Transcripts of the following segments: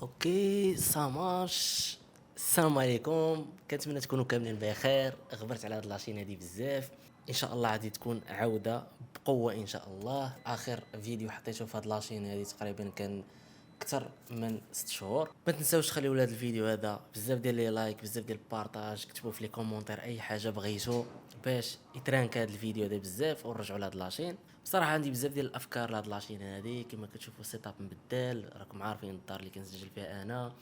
اوكي ساماش. السلام عليكم، كنتمنى تكونوا كاملين بخير. غبرت على هاد لاشين هادي بزاف، ان شاء الله غادي تكون عوده بقوه ان شاء الله. اخر فيديو حطيته في هاد لاشين هادي تقريبا كان اكثر من 6 شهور. ما تنساوش تخليو لهاد الفيديو هذا بزاف ديال لي لايك، بزاف ديال البارطاج، كتبوا في لي كومونتير اي حاجه بغيتو باش يترانك هاد الفيديو هذا بزاف ونرجعوا لهاد لاشين. بصراحه عندي بزاف ديال الافكار لهاد لاشين هادي، كما كتشوفوا سيت اب مبدل، راكم عارفين الدار اللي كنسجل فيها انا.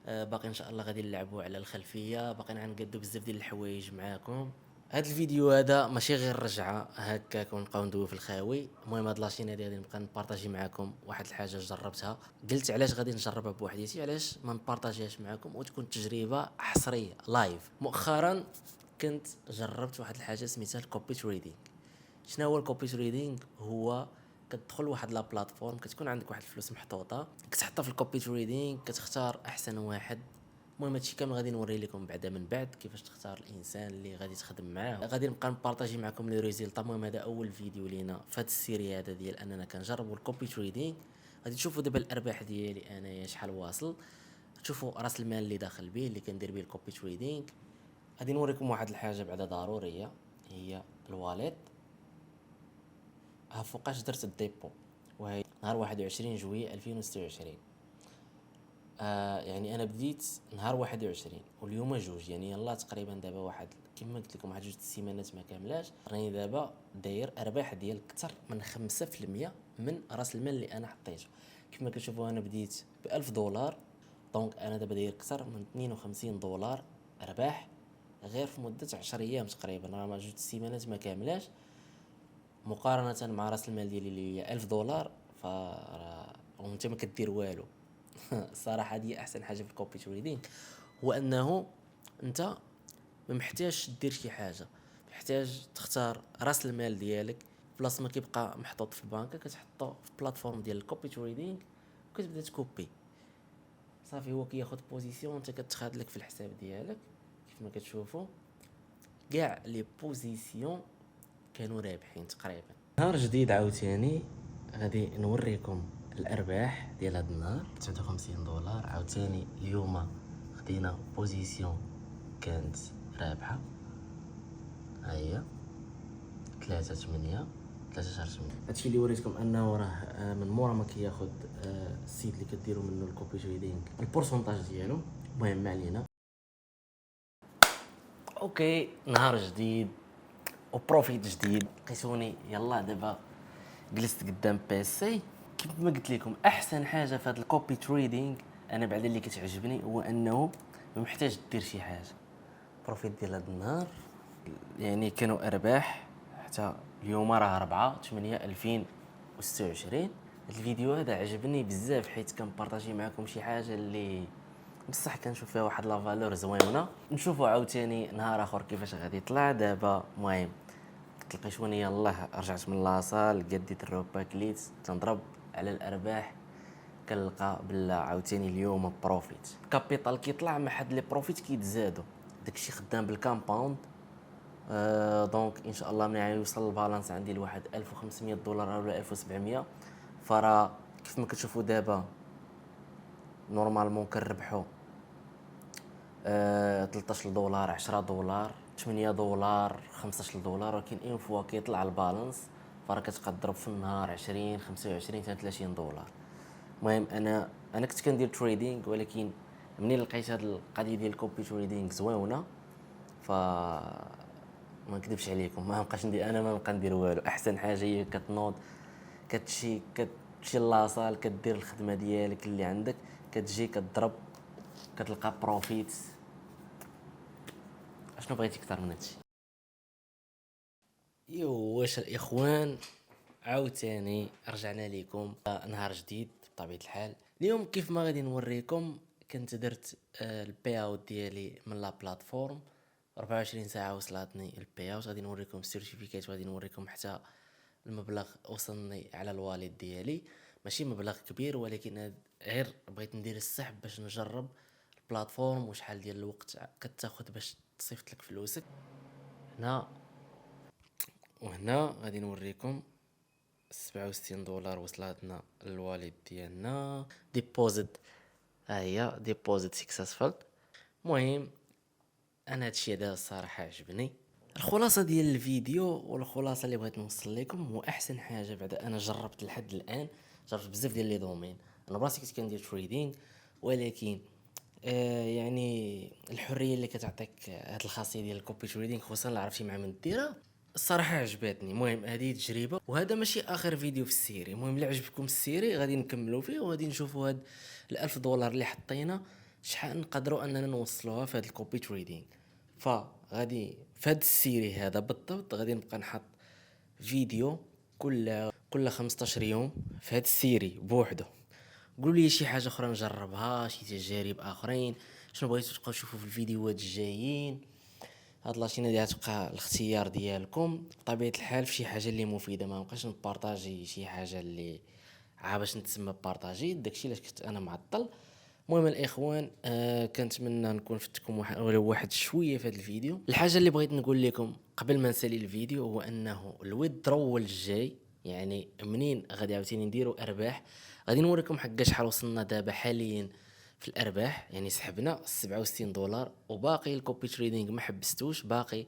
باقي ان شاء الله غادي نلعبوا على الخلفيه، باقي غنقادو بزاف ديال الحوايج معاكم. هاد الفيديو هذا ماشي غير رجعه هكاك ونبقاو ندويو في الخاوي. المهم هاد لاشين هادي غادي نبقى نبارطاجي معاكم واحد الحاجه جربتها، قلت علاش غادي نجربها بوحديتي، علاش ما نبارطاجيهاش معاكم وتكون تجربه حصريه لايف. مؤخرا كنت جربت واحد الحاجه سميتها الكوبي تريدينغ. شنو هو الكوبي تريدينغ؟ هو كتدخل واحد لا بلاتفورم، كتكون عندك واحد الفلوس محطوطه، كتحطها في الكوبي تريدينغ، كتختار احسن واحد. المهم هادشي كامل غادي نوري لكم بعدا من بعد كيفاش تختار الانسان اللي غادي تخدم معاه. غادي نبقى نبارطاجي معكم لي ريزلت. المهم هذا اول فيديو لينا في هاد السيري هذا ديال اننا كنجربوا الكوبي تريدينغ. غادي تشوفوا دابا الارباح ديالي انايا شحال واصل، تشوفوا راس المال اللي داخل به اللي كندير به الكوبي تريدينغ. غادي نوريكم واحد الحاجه بعدا ضروريه، هي الواليت. ها فوقاش درت الديبو، وهي نهار 21 جويلية 2026. يعني انا بديت نهار 21 واليوم جوج، يعني يلا تقريبا دابا واحد كما قلت لكم واحد جوج السيمانات ما كاملاش. راني دابا داير ارباح ديال اكثر من 5% من راس المال اللي انا حطيته. كما كتشوفوا انا بديت ب$1000، دونك انا دابا داير اكثر من $52 ارباح غير في مده 10 ايام تقريبا، راه ما جوج السيمانات ما كاملاش. مقارنة مع راس المال ديالي اللي هي $1000، وانت ما كدير والو. الصراحة هذه احسن حاجة في الكوبي تريدينغ، هو انه انت ما محتاجش دير شي حاجة، محتاج تختار راس المال ديالك بلاص ما كيبقى محطوط في البنكة، كتحطو في بلاتفورم ديال الكوبي تريدينغ وكتبدا تكوبي صافي. هو كياخد بوزيسيون، انت كتخاد لك في الحساب ديالك كيف ما كتشوفوا كاع لي بوزيسيون كانوا رابحين تقريبا. نهار جديد عاوتاني غادي نوريكم الارباح ديال هذا النهار $59. عاوتاني اليوم خدينا بوزيسيون كانت رابحه، ها هي 3 8 3 شهر 8. هادشي اللي وريتكم انه راه من مورا ما كياخد السيت اللي كديروا منه الكوبي تريدينغ البورسونتاج ديالو. المهم ما علينا. اوكي نهار جديد وبروفيت جديد، قيسوني يلا دابا جلست قدام بيسي. كيف ما قلت لكم احسن حاجه في هذا الكوبي تريدينغ انا بعد اللي كتعجبني هو انه ما محتاج دير شي حاجه. بروفيت ديال هذا النهار يعني كانوا ارباح حتى اليوم راه 4/8/2026. الفيديو هذا عجبني بزاف حيت كنبارطاجي معكم شي حاجه اللي بصح كنشوف فيها واحد لا فالور زوينه. نشوفوا عاوتاني نهار اخر كيفاش غادي يطلع دابا. المهم تلقى شويه يلاه رجعت من لاصال قديت الروبا كليت تنضرب على الارباح، كنلقى بلا عاوتاني اليوم بروفيت. الكابيتال كيطلع مع حد لي بروفيت كيتزادوا، داكشي خدام بالكامباوند. دونك ان شاء الله من يوصل البالانس عندي لواحد $1500 ولا 1700، فرا كيف ما كتشوفوا دابا نورمالمون كنربحوا $13 $10 $8 $15، ولكن اون فوا كيطلع البالانس فراه كتبقى تضرب في النهار 20 25 $30. المهم انا كنت كندير تريدينغ، ولكن منين لقيت هاد القضيه ديال الكوبي تريدينغ زوينه ف ما نكذبش عليكم ما بقاش ندير، انا ما نبقى ندير والو. احسن حاجه هي كتنوض كتمشي لاصال كدير الخدمه ديالك اللي عندك، كتجي كتضرب كتلقى بروفيت. اشنو بغيتي اكثر من هادشي؟ يو واش الاخوان عاوتاني رجعنا لكم نهار جديد بطبيعه الحال. اليوم كيف ما غادي نوريكم كنت درت البي اوت ديالي من لا بلاتفورم. 24 ساعه وصلتني البي اوت، غادي نوريكم السيرتيفيكات وغادي نوريكم حتى المبلغ وصلني على الوالد ديالي. ماشي مبلغ كبير، ولكن غير بغيت ندير السحب باش نجرب البلاتفورم وشحال ديال الوقت كتاخد باش تصيفط لك فلوسك. هنا وهنا غادي نوريكم $67 وصلتنا للوالد ديالنا. ديبوزيت ها هي ديبوزيت سكسسفul. المهم انا هادشي هذا الصراحه عجبني. الخلاصه ديال الفيديو والخلاصه اللي بغيت نوصل لكم هو احسن حاجه بعدا انا جربت لحد الان، جربت بزاف ديال لي دومين. انا براسي كنت كندير تريدينغ، ولكن يعني الحريه اللي كتعطيك هاد الخاصيه ديال الكوبي تريدينغ، خصوصا لا عرفتي مع من ديرها، الصراحه عجبتني. المهم هذه تجربه، وهذا ماشي اخر فيديو في السيري. المهم الا عجبكم السيري غادي نكملوا فيه، وغادي نشوفوا هاد $1000 اللي حطينا شحال نقدروا اننا نوصلوها في هاد الكوبي تريدينغ. فغادي في هاد السيري هذا بالضبط غادي نبقى نحط فيديو كل 15 يوم في هاد السيري بوحده. قولوا لي شي حاجه اخرى نجربها، شي تجارب اخرين، شنو بغيتو تبقاو تشوفوا في الفيديوهات الجايين. هاد لاشين هادي غتبقى الاختيار ديالكم بطبيعه الحال. في شي حاجه اللي مفيده ما نبقاش نبارطاجي شي حاجه اللي باش نتسمى بارطاجي، داكشي علاش كنت انا معطل. المهم الاخوان، كنتمنى نكون فتكم ولو واحد شويه في هذا الفيديو. الحاجه اللي بغيت نقول لكم قبل ما نسالي الفيديو هو انه الويدرول الجاي، يعني منين غادي عاوتاني نديروا ارباح، غادي نوريكم حقا شحال وصلنا دابا حاليا في الارباح. يعني سحبنا $67 وباقي الكوبي تريدينغ ما حبستوش، باقي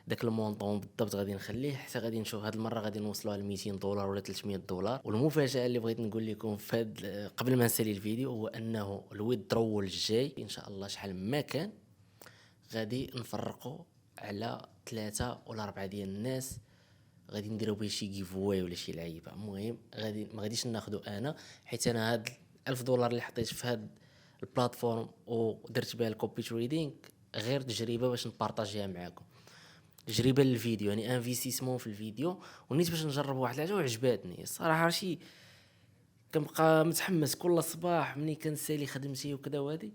داك المونطون بالضبط غادي نخليه حتى غادي نشوف هاد المره غادي نوصلوها ل $200 ولا $300. والمفاجاه اللي بغيت نقول لكم في هاد قبل ما نسالي الفيديو هو انه الويدرول الجاي ان شاء الله شحال ما كان غادي نفرقوا على 3 ولا 4 ديال الناس، غادي نديرو بيه شي جيفواي ولا شي لعيبه. المهم غادي ما غاديش ناخذو انا، حيت انا هاد $1000 اللي حطيت في هاد البلاتفورم ودرت بها الكوبي تريدينغ غير تجربه باش نبارطاجيها معاكم، تجربه للفيديو، يعني انفيستيسمون في الفيديو. ونيت باش نجرب واحد الحاجه وعجباتني الصراحه. شي كنبقى متحمس كل صباح ملي كنسالي خدمتي وكذا، وهادي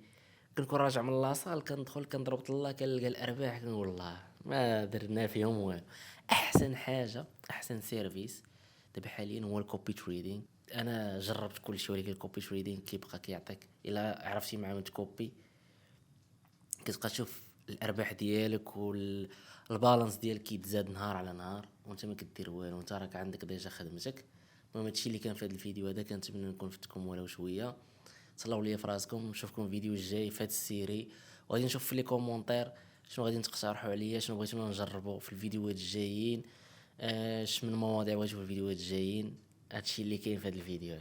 كنكون راجع من لاصال كندخل كنضرب طله كنلقى الارباح، كنقول الله ما درنا فيهم والو. احسن حاجه احسن سيرفيس دابا حاليا هو الكوبي تريدينغ. انا جربت كل شيء، ولكن الكوبي تريدينغ كيبقى كيعطيك الا عرفتي مع من تكوبي كتبقى تشوف الارباح ديالك والبالانس ديالك كيتزاد نهار على نهار وانت ما كدير والو، انت راك عندك ديجا خدمتك. المهم هادشي اللي كان في هذا الفيديو هذا، كنتمنى نكون فتكم ولو شويه. تهلاو ليا في راسكم، نشوفكم الفيديو الجاي في هاد السيري، وغادي نشوف في لي كومونتير شنو غادي تقترحوا عليا، شنو بغيتونا نجربوا في الفيديوهات الجايين، اش من مواضيع بغيتو في الفيديوهات الجايين. هادشي اللي كاين في هاد الفيديو.